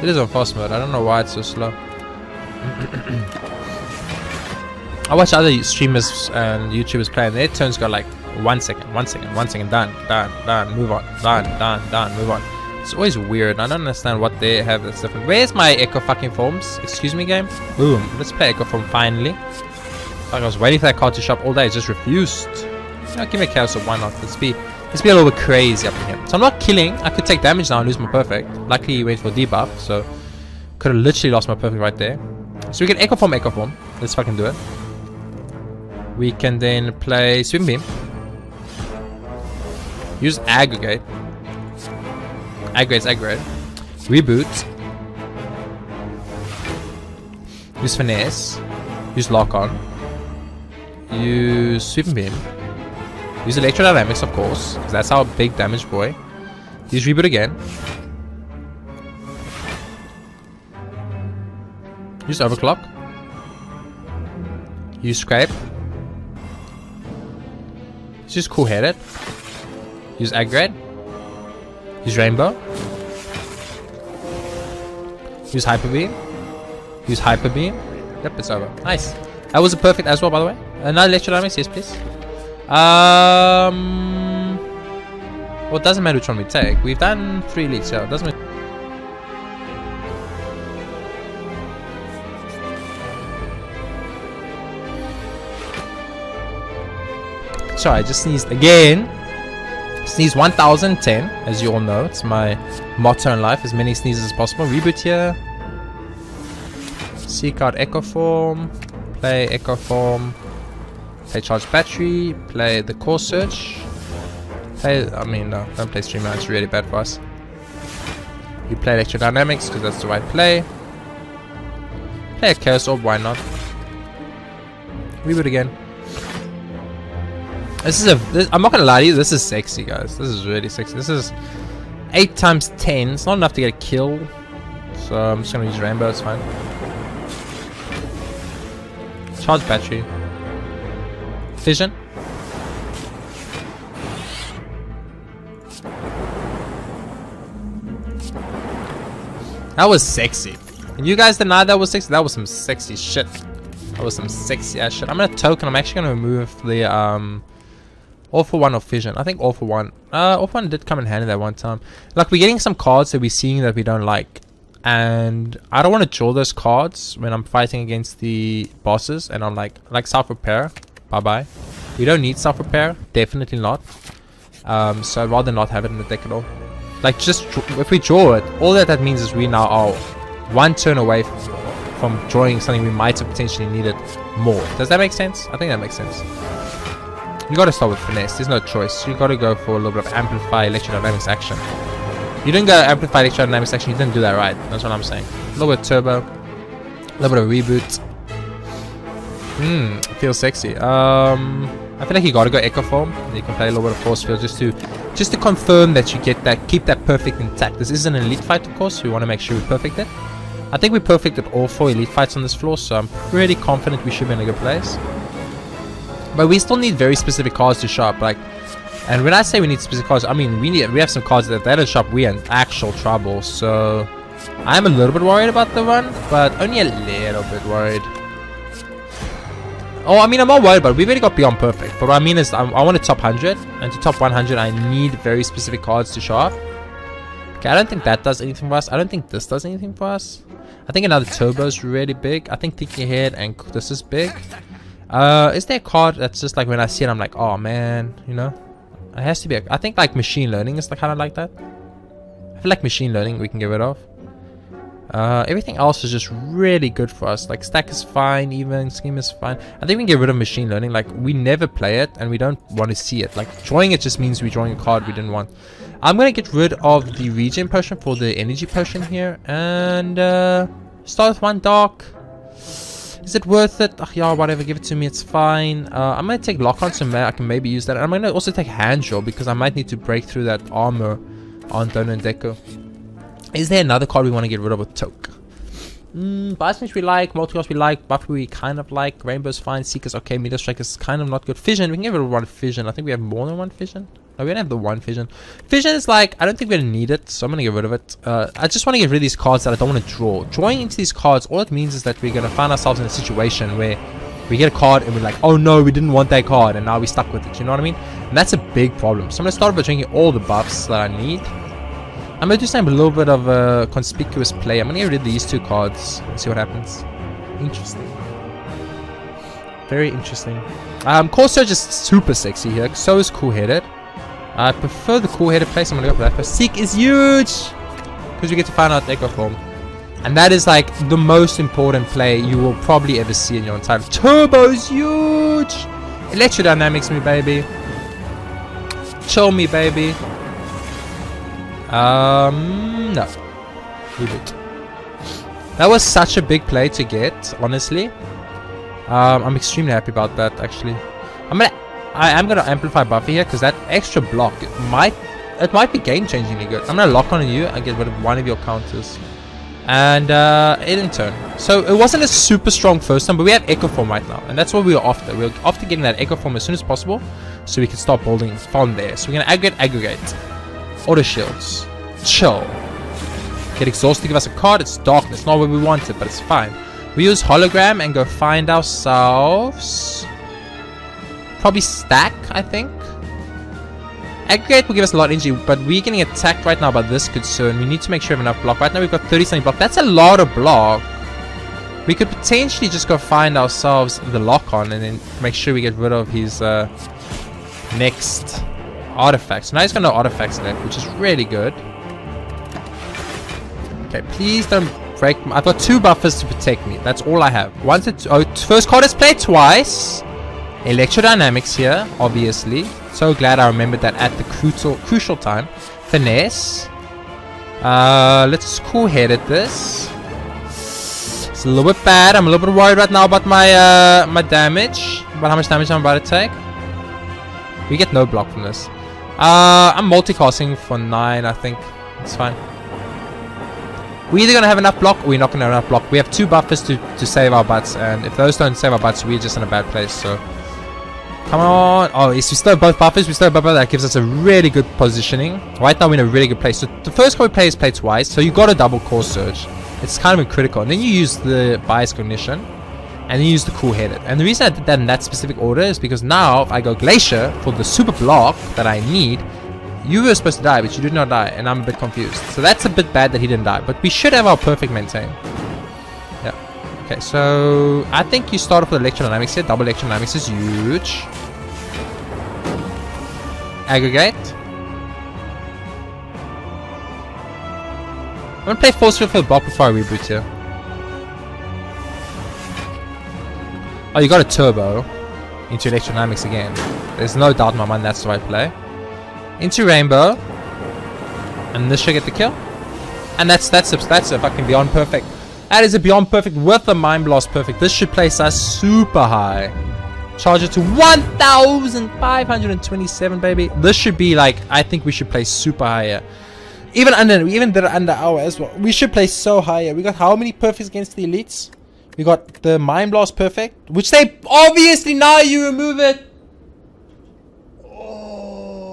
It is on fast mode. I don't know why it's so slow. I watch other streamers and YouTubers play and their turns go like 1 second, 1 second, 1 second, done, move on, done, move on. It's always weird. I don't understand what they have that's different. Where's my Echo fucking Forms? Excuse me, game? Boom. Let's play Echo Form finally. Like I was waiting for that card to shop all day. It just refused. Give me a Chaos Orb, why not? Let's be a little bit crazy up in here. So I'm not killing. I could take damage now and lose my perfect. Luckily he went for debuff, so could have literally lost my perfect right there. So we can Echo Form. Let's fucking do it. We can then play Swim Beam. Use Aggregate. Aggregate. Reboot. Use Finesse. Use Lock On. Use Sweep and Beam. Use Electrodynamics, of course, because that's our big damage boy. Use Reboot again. Use Overclock. Use Scrape. Use Cool Headed. Use Aggregate. Use Rainbow. Use Hyper Beam. Use Hyper Beam. Yep, it's over. Nice. That was a perfect as well, by the way. Another Electrodynamics, yes, please. Well, it doesn't matter which one we take. We've done 3 leads, so it doesn't matter. Sorry, I just sneezed again. Sneeze 1010, as you all know. It's my motto in life, as many sneezes as possible. Reboot here. Seek out Echo Form. Play Echo Form. Play Charge Battery. Play the Core Search. No, don't play Streamer. It's really bad for us. You play Electrodynamics because that's the right play. Play a Chaos Orb, why not? Reboot again. I'm not gonna lie to you, this is sexy, guys. This is really sexy. This is 8 times 10. It's not enough to get a kill, so I'm just gonna use rainbow. It's fine. Charge battery. Fission. That was sexy. And you guys denied that was sexy? That was some sexy shit. That was some sexy ass shit. I'm gonna token. I'm actually gonna remove the all for one of fission. I think all for one. All for one did come in handy that one time. Like, we're getting some cards that we're seeing that we don't like, and I don't want to draw those cards when I'm fighting against the bosses. And I'm like self repair. Bye bye. We don't need self repair. Definitely not. So I'd rather not have it in the deck at all. Like, just if we draw it, all that means is we now are one turn away from drawing something we might have potentially needed more. Does that make sense? I think that makes sense. You gotta start with finesse. There's no choice. You gotta go for a little bit of amplify electrodynamics action. You didn't go amplify electrodynamics action. You didn't do that right. That's what I'm saying. A little bit of turbo, a little bit of reboot. Feels sexy. I feel like you gotta go echo form. You can play a little bit of force field just to confirm that you get that, keep that perfect intact. This is an elite fight, of course. So we want to make sure we perfect it. I think we perfected all 4 elite fights on this floor, so I'm pretty confident we should be in a good place. But we still need very specific cards to shop. Like, and when I say we need specific cards, I mean we have some cards that don't shop. We are in actual trouble. So I'm a little bit worried about the run, but only a little bit worried. Oh, I mean, I'm not worried about it. We've already got beyond perfect. But what I mean is, I want to top 100. And to top 100, I need very specific cards to show up. Okay, I don't think that does anything for us. I don't think this does anything for us. I think another turbo is really big. I think Tiki Head and this is big. Is there a card that's just like, when I see it, I'm like, oh man, you know? It has to be. I think like machine learning is kind of like that. I feel like machine learning we can get rid of. Everything else is just really good for us. Like, stack is fine, even scheme is fine. I think we can get rid of machine learning. Like, we never play it and we don't want to see it. Like, drawing it just means we're drawing a card we didn't want. I'm gonna get rid of the regen potion for the energy potion here, and start with 1 dark. Is it worth it? Ugh, yeah, whatever, give it to me, it's fine. I'm gonna take lock on, so I can maybe use that. I'm gonna also take hand draw because I might need to break through that armor on Dono and Deco. Is there another card we want to get rid of with Toke? Bison we like, Multicross we like, Buffy we kind of like, Rainbow's fine, Seeker's okay, Meteor Strike is kind of not good. Fission, we can get rid of 1 fission. I think we have more than 1 fission. No, we don't have the 1 fission. Fission is like, I don't think we need it, so I'm going to get rid of it. I just want to get rid of these cards that I don't want to draw. Drawing into these cards, all it means is that we're going to find ourselves in a situation where we get a card and we're like, oh no, we didn't want that card, and now we're stuck with it, you know what I mean? And that's a big problem. So I'm going to start by drinking all the buffs that I need. I'm going to do some a little bit of a conspicuous play. I'm going to get rid of these 2 cards and see what happens. Interesting. Very interesting. Core Surge is super sexy here. So is Cool Headed. I prefer the Cool Headed play, so I'm going to go for that. But Seek is huge! Because we get to find out Echo Form. And that is like the most important play you will probably ever see in your entire life. Turbo is huge! Electrodynamics me, baby. Chill me, baby. No. Reboot. That was such a big play to get, honestly. I'm extremely happy about that, actually. I am gonna amplify Buffy here because that extra block it might be game-changingly good. I'm gonna lock on you and get rid of 1 of your counters, and it in turn. So it wasn't a super strong first time, but we have Echo Form right now, and that's what we were after. We were after getting that Echo Form as soon as possible, so we can start building from there. So we're gonna aggregate. Auto shields. Chill. Get exhausted to give us a card. It's darkness. Not what we wanted, but it's fine. We use hologram and go find ourselves. Probably stack, I think. Aggregate will give us a lot of energy, but we're getting attacked right now by this concern. We need to make sure we have enough block. Right now we've got 30-something block. That's a lot of block. We could potentially just go find ourselves the lock on and then make sure we get rid of his next artifacts. Now he's got no artifacts left, which is really good. Okay, please don't break. I've got 2 buffers to protect me. That's all I have. First card is played twice. Electrodynamics here, obviously. So glad I remembered that at the crucial time. Finesse. Let's cool-headed this. It's a little bit bad. I'm a little bit worried right now about my my damage. About how much damage I'm about to take. We get no block from this. I'm multicasting for 9, I think. It's fine. We're either gonna have enough block or we're not gonna have enough block. We have 2 buffers to save our butts, and if those don't save our butts, we're just in a bad place. So come on. Oh, yes, we still have both buffers. We still have buffer. That gives us a really good positioning. Right now we're in a really good place. So the first card we play is play twice. So you got a double core surge. It's kind of critical. And then you use the bias cognition, and then you use the cool headed. And the reason I did that in that specific order is because now if I go glacier for the super block that I need, you were supposed to die, but you did not die, and I'm a bit confused. So that's a bit bad that he didn't die, but we should have our perfect maintain. Yeah. Okay, so I think you start off with electrodynamics here. Double electrodynamics is huge. Aggregate. I'm gonna play force field for the block before I reboot here. Oh, you got a turbo into electrodynamics again. There's no doubt in my mind that's the right play. Into rainbow, and this should get the kill. And that's a fucking beyond perfect. That is a beyond perfect with a mind blast perfect. This should place us super high. Charge it to 1,527, baby. This should be like, I think we should play super high here. We even did it under hour as well. We should play so high here. We got how many perfects against the elites? We got the mind blast perfect, which they obviously, now you remove it.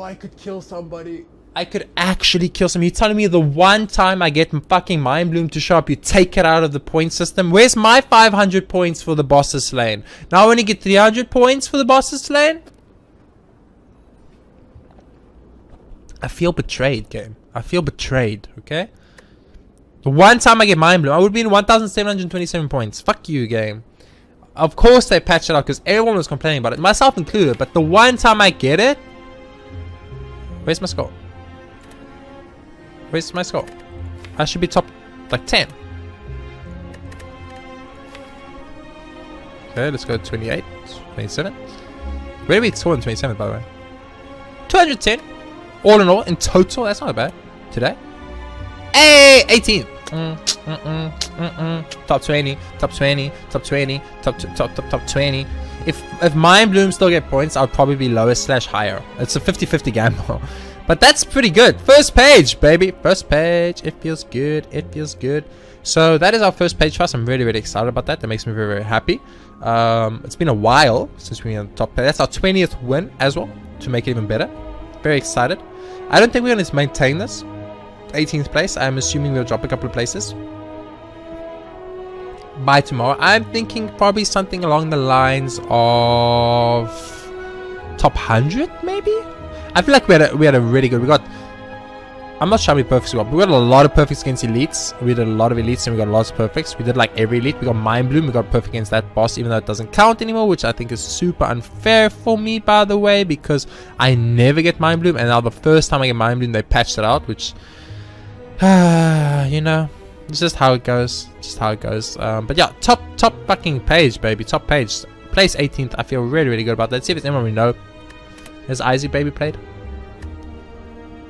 I could kill somebody. I could actually kill somebody. You're telling me the one time I get fucking Mind Bloom to show up, you take it out of the point system? Where's my 500 points for the boss's slain? Now I only get 300 points for the boss's slain? I feel betrayed, game. I feel betrayed, okay? The one time I get Mind Bloom, I would be in 1,727 points. Fuck you, game. Of course they patched it out because everyone was complaining about it, myself included. But the one time I get it, where's my score? Where's my score? I should be top like 10. Okay, let's go 28, 27. Where did we score in 27, by the way? 210. All in all, in total, that's not bad. Today. Hey, 18. Top 20, top 20, top 20, top 20. If Mind Bloom still get points, I'll probably be lowest / higher. It's a 50-50 gamble. But that's pretty good. First page, baby. First page. It feels good. It feels good. So that is our first page for us. I'm really, really excited about that. That makes me very, very happy. It's been a while since we were on the top page. That's our 20th win as well, to make it even better. Very excited. I don't think we're going to maintain this. 18th place. I'm assuming we'll drop a couple of places by tomorrow. I'm thinking probably something along the lines of top 100 maybe. I feel like we had a really good, I'm not sure how many perfects we got, but we got a lot of perfects against elites. We did a lot of elites and we got lots of perfects. We did like every elite. We got Mind Bloom. We got perfect against that boss, even though it doesn't count anymore, which I think is super unfair for me, by the way, because I never get Mind Bloom, and now the first time I get Mind Bloom they patched it out, which you know, it's just how it goes. Just how it goes. But yeah, top fucking page, baby. Top page. Place 18th. I feel really, really good about that. Let's see if it's anyone we know. Has Isaac baby played?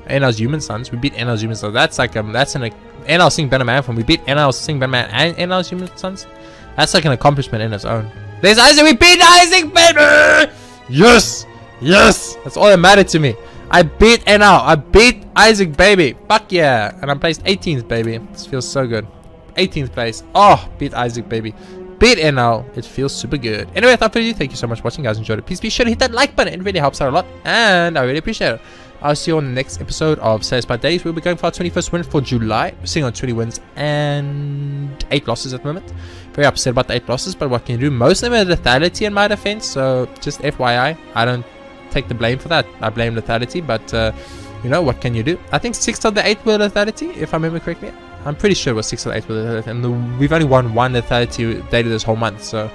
NL's Human Sons. We beat NL's Human Sons. That's like that's an NL Sing Better Man from. We beat NL Sing Better Man and NL's Human Sons. That's like an accomplishment in its own. There's Isaac. We beat Isaac, baby. Yes, yes. That's all that mattered to me. I beat NL. I beat Isaac, baby. Fuck yeah. And I'm placed 18th, baby. This feels so good. 18th place. Oh, beat Isaac, baby. Beat NL. It feels super good. Anyway, without further ado, thank you so much for watching, guys. Enjoyed it. Please be sure to hit that like button. It really helps out a lot. And I really appreciate it. I'll see you on the next episode of Slay the Spire Days. We'll be going for our 21st win for July. We're sitting on 20 wins and 8 losses at the moment. Very upset about the 8 losses, but what can you do? Most of them are lethality in my defense. So just FYI, I don't take the blame for that. I blame lethality, but you know, what can you do? I think 6 of the 8 were lethality, if I remember correctly. I'm pretty sure it was 6 of the 8 were lethality, and we've only won 1 lethality daily this whole month. So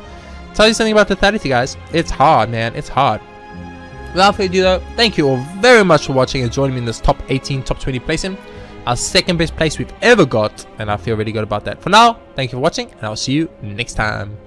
tell you something about lethality, guys. It's hard, man. It's hard. Without further ado, though, thank you all very much for watching and joining me in this top 18, top 20 placing. Our second best place we've ever got, and I feel really good about that. For now, thank you for watching, and I'll see you next time.